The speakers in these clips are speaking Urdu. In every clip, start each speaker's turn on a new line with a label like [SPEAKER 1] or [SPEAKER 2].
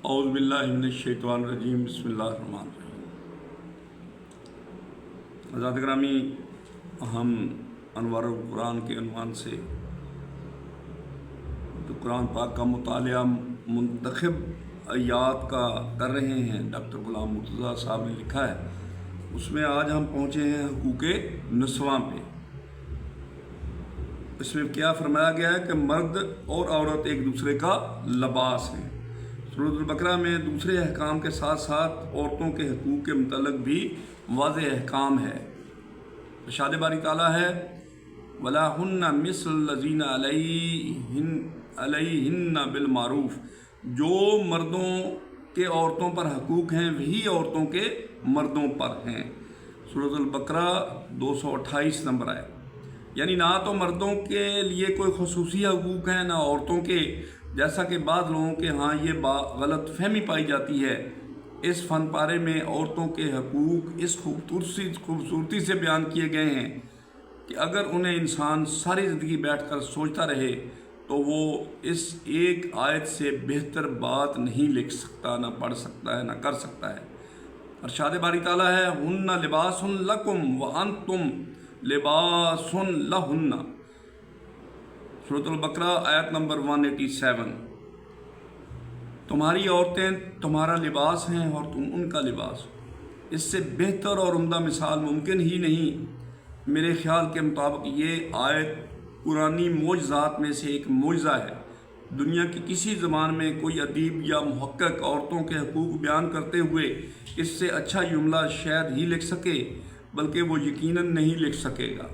[SPEAKER 1] اعوذ باللہ من الشیطان الرجیم بسم اللہ الرحمن الرحیم۔ حضرات گرامی، ہم انوار القرآن کے عنوان سے جو قرآن پاک کا مطالعہ منتخب آیات کا کر رہے ہیں، ڈاکٹر غلام مرتضیٰ صاحب نے لکھا ہے، اس میں آج ہم پہنچے ہیں حقوق نسواں پہ۔ اس میں کیا فرمایا گیا ہے کہ مرد اور عورت ایک دوسرے کا لباس ہیں۔ سورۃ البقرہ میں دوسرے احکام کے ساتھ ساتھ عورتوں کے حقوق کے متعلق بھی واضح احکام ہے۔ ارشاد باری تعالیٰ ہے وَلَهُنَّ مِثْلُ الَّذِينَ عَلَيْهِنَّ بِالْمَعْرُوفِ، جو مردوں کے عورتوں پر حقوق ہیں وہی عورتوں کے مردوں پر ہیں۔ سورۃ البقرہ 228 نمبر ہے۔ یعنی نہ تو مردوں کے لیے کوئی خصوصی حقوق ہیں نہ عورتوں کے، جیسا کہ بعض لوگوں کے ہاں یہ غلط فہمی پائی جاتی ہے۔ اس فن پارے میں عورتوں کے حقوق اس خوبصورتی سے بیان کیے گئے ہیں کہ اگر انہیں انسان ساری زندگی بیٹھ کر سوچتا رہے تو وہ اس ایک آیت سے بہتر بات نہیں لکھ سکتا، نہ پڑھ سکتا ہے، نہ کر سکتا ہے۔ ارشاد باری تعالیٰ ہے ہن لباس لکم وانتم لباس لہن، سورۃ البقرہ آیت نمبر 187۔ تمہاری عورتیں تمہارا لباس ہیں اور تم ان کا لباس ہو۔ اس سے بہتر اور عمدہ مثال ممکن ہی نہیں۔ میرے خیال کے مطابق یہ آیت قرآنی معجزات میں سے ایک معجزہ ہے۔ دنیا کی کسی زبان میں کوئی ادیب یا محقق عورتوں کے حقوق بیان کرتے ہوئے اس سے اچھا جملہ شاید ہی لکھ سکے، بلکہ وہ یقیناً نہیں لکھ سکے گا۔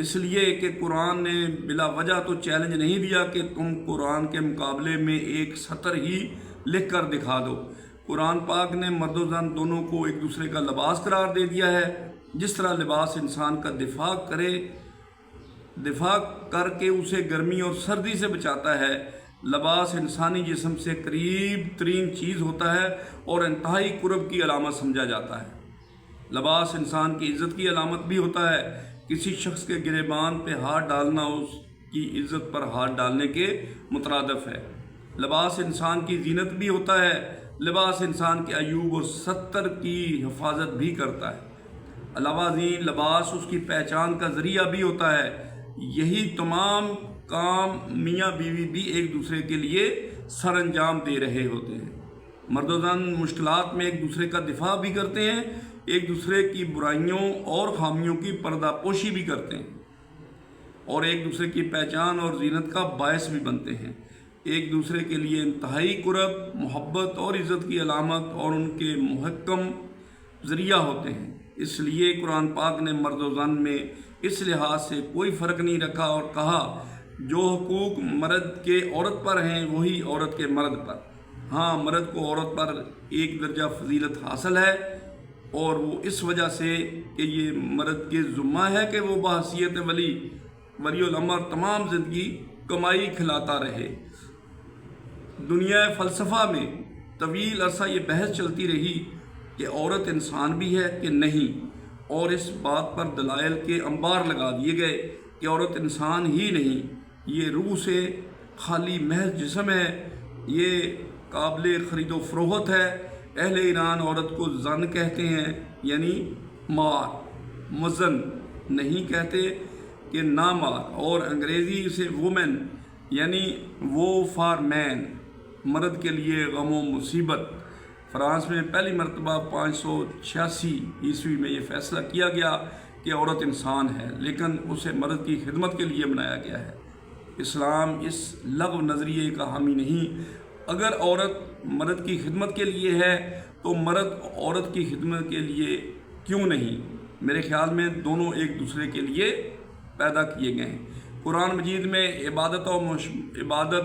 [SPEAKER 1] اس لیے کہ قرآن نے بلا وجہ تو چیلنج نہیں دیا کہ تم قرآن کے مقابلے میں ایک سطر ہی لکھ کر دکھا دو۔ قرآن پاک نے مرد و زن دونوں کو ایک دوسرے کا لباس قرار دے دیا ہے۔ جس طرح لباس انسان کا دفاع کر کے اسے گرمی اور سردی سے بچاتا ہے، لباس انسانی جسم سے قریب ترین چیز ہوتا ہے اور انتہائی قرب کی علامت سمجھا جاتا ہے۔ لباس انسان کی عزت کی علامت بھی ہوتا ہے۔ کسی شخص کے گریبان پہ ہاتھ ڈالنا اس کی عزت پر ہاتھ ڈالنے کے مترادف ہے۔ لباس انسان کی زینت بھی ہوتا ہے۔ لباس انسان کے عیوب اور ستر کی حفاظت بھی کرتا ہے۔ علاوہ ازیں لباس اس کی پہچان کا ذریعہ بھی ہوتا ہے۔ یہی تمام کام میاں بیوی بھی ایک دوسرے کے لیے سر انجام دے رہے ہوتے ہیں۔ مرد و زن مشکلات میں ایک دوسرے کا دفاع بھی کرتے ہیں، ایک دوسرے کی برائیوں اور خامیوں کی پردہ پوشی بھی کرتے ہیں، اور ایک دوسرے کی پہچان اور زینت کا باعث بھی بنتے ہیں۔ ایک دوسرے کے لیے انتہائی قرب، محبت اور عزت کی علامت اور ان کے محکم ذریعہ ہوتے ہیں۔ اس لیے قرآن پاک نے مرد و زن میں اس لحاظ سے کوئی فرق نہیں رکھا اور کہا جو حقوق مرد کے عورت پر ہیں وہی عورت کے مرد پر۔ ہاں، مرد کو عورت پر ایک درجہ فضیلت حاصل ہے، اور وہ اس وجہ سے کہ یہ مرد کے ذمہ ہے کہ وہ بحیثیت ولی الامر تمام زندگی کمائی کھلاتا رہے۔ دنیا فلسفہ میں طویل عرصہ یہ بحث چلتی رہی کہ عورت انسان بھی ہے کہ نہیں، اور اس بات پر دلائل کے انبار لگا دیے گئے کہ عورت انسان ہی نہیں، یہ روح سے خالی محض جسم ہے، یہ قابل خرید و فروخت ہے۔ اہل ایران عورت کو زن کہتے ہیں، یعنی مار، مزن نہیں کہتے کہ نامار، اور انگریزی سے وومن یعنی وہ فار مین، مرد کے لیے غم و مصیبت۔ فرانس میں پہلی مرتبہ 586 عیسوی میں یہ فیصلہ کیا گیا کہ عورت انسان ہے، لیکن اسے مرد کی خدمت کے لیے بنایا گیا ہے۔ اسلام اس لغو نظریے کا حامی نہیں۔ اگر عورت مرد کی خدمت کے لیے ہے تو مرد عورت کی خدمت کے لیے کیوں نہیں؟ میرے خیال میں دونوں ایک دوسرے کے لیے پیدا کیے گئے ہیں۔ قرآن مجید میں عبادت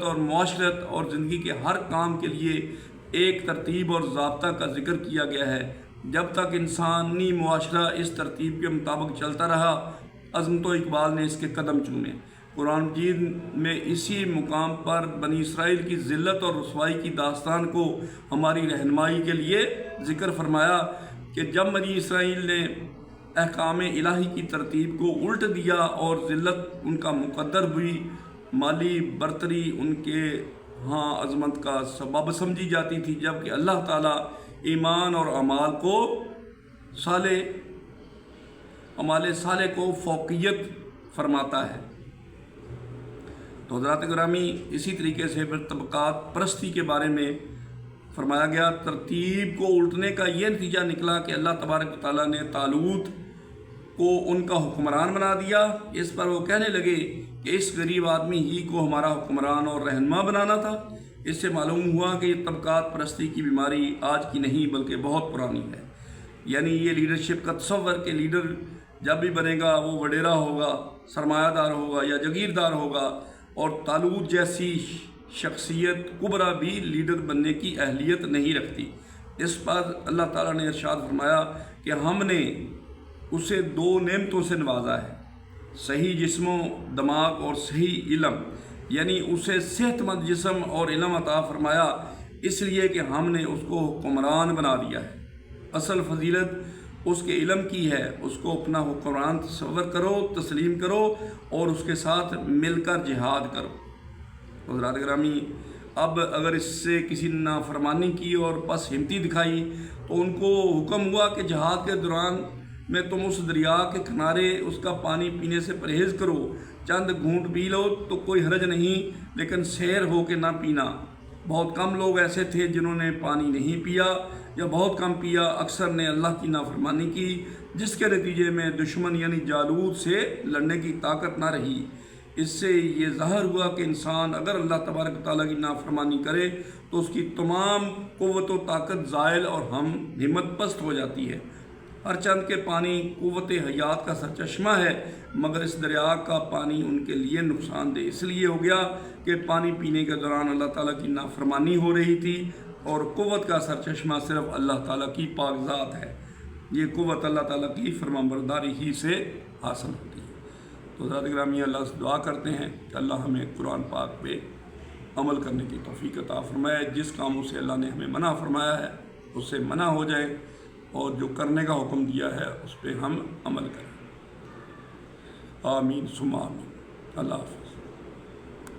[SPEAKER 1] اور معاشرت اور زندگی کے ہر کام کے لیے ایک ترتیب اور ضابطہ کا ذکر کیا گیا ہے۔ جب تک انسانی معاشرہ اس ترتیب کے مطابق چلتا رہا، عظمت و اقبال نے اس کے قدم چومے۔ قرآن مجید میں اسی مقام پر بنی اسرائیل کی ذلت اور رسوائی کی داستان کو ہماری رہنمائی کے لیے ذکر فرمایا کہ جب بنی اسرائیل نے احکام الہی کی ترتیب کو الٹ دیا اور ذلت ان کا مقدر ہوئی، مالی برتری ان کے عظمت کا سبب سمجھی جاتی تھی، جبکہ اللہ تعالیٰ ایمان اور اعمال کو اعمال صالح کو فوقیت فرماتا ہے۔ تو حضرات گرامی، اسی طریقے سے پھر طبقات پرستی کے بارے میں فرمایا گیا۔ ترتیب کو الٹنے کا یہ نتیجہ نکلا کہ اللہ تبارک و تعالیٰ نے طالوت کو ان کا حکمران بنا دیا۔ اس پر وہ کہنے لگے کہ اس غریب آدمی ہی کو ہمارا حکمران اور رہنما بنانا تھا۔ اس سے معلوم ہوا کہ یہ طبقات پرستی کی بیماری آج کی نہیں بلکہ بہت پرانی ہے۔ یعنی یہ لیڈرشپ کا تصور کہ لیڈر جب بھی بنے گا وہ وڈیرا ہوگا، سرمایہ دار ہوگا یا جاگیردار ہوگا، اور طالوت جیسی شخصیت کبریٰ بھی لیڈر بننے کی اہلیت نہیں رکھتی۔ اس پر اللہ تعالیٰ نے ارشاد فرمایا کہ ہم نے اسے 2 نعمتوں سے نوازا ہے، صحیح جسم و دماغ اور صحیح علم، یعنی اسے صحت مند جسم اور علم عطا فرمایا، اس لیے کہ ہم نے اس کو حکمران بنا دیا ہے۔ اصل فضیلت اس کے علم کی ہے، اس کو اپنا حکمران تصور کرو، تسلیم کرو اور اس کے ساتھ مل کر جہاد کرو۔ حضرات گرامی، اب اگر اس سے کسی نے نافرمانی کی اور پس ہمتی دکھائی تو ان کو حکم ہوا کہ جہاد کے دوران میں تم اس دریا کے کنارے اس کا پانی پینے سے پرہیز کرو، چند گھونٹ پی لو تو کوئی حرج نہیں، لیکن سیر ہو کے نہ پینا۔ بہت کم لوگ ایسے تھے جنہوں نے پانی نہیں پیا یا بہت کم پیا، اکثر نے اللہ کی نافرمانی کی، جس کے نتیجے میں دشمن یعنی جالوت سے لڑنے کی طاقت نہ رہی۔ اس سے یہ ظاہر ہوا کہ انسان اگر اللہ تبارک تعالیٰ کی نافرمانی کرے تو اس کی تمام قوت و طاقت زائل اور ہمت پست ہو جاتی ہے۔ ہر چند کے پانی قوت حیات کا سرچشمہ ہے، مگر اس دریا کا پانی ان کے لیے نقصان دہ اس لیے ہو گیا کہ پانی پینے کے دوران اللہ تعالیٰ کی نافرمانی ہو رہی تھی، اور قوت کا سرچشمہ صرف اللہ تعالیٰ کی پاک ذات ہے۔ یہ قوت اللہ تعالیٰ کی فرمانبرداری ہی سے حاصل ہوتی ہے۔ تو حضرات گرامی، اللہ سے دعا کرتے ہیں کہ اللہ ہمیں قرآن پاک پہ عمل کرنے کی توفیق عطا فرمائے، جس کاموں سے اللہ نے ہمیں منع فرمایا ہے اس سے منع ہو جائے، اور جو کرنے کا حکم دیا ہے اس پہ ہم عمل کریں۔ آمین ثم آمین۔ اللہ حافظ۔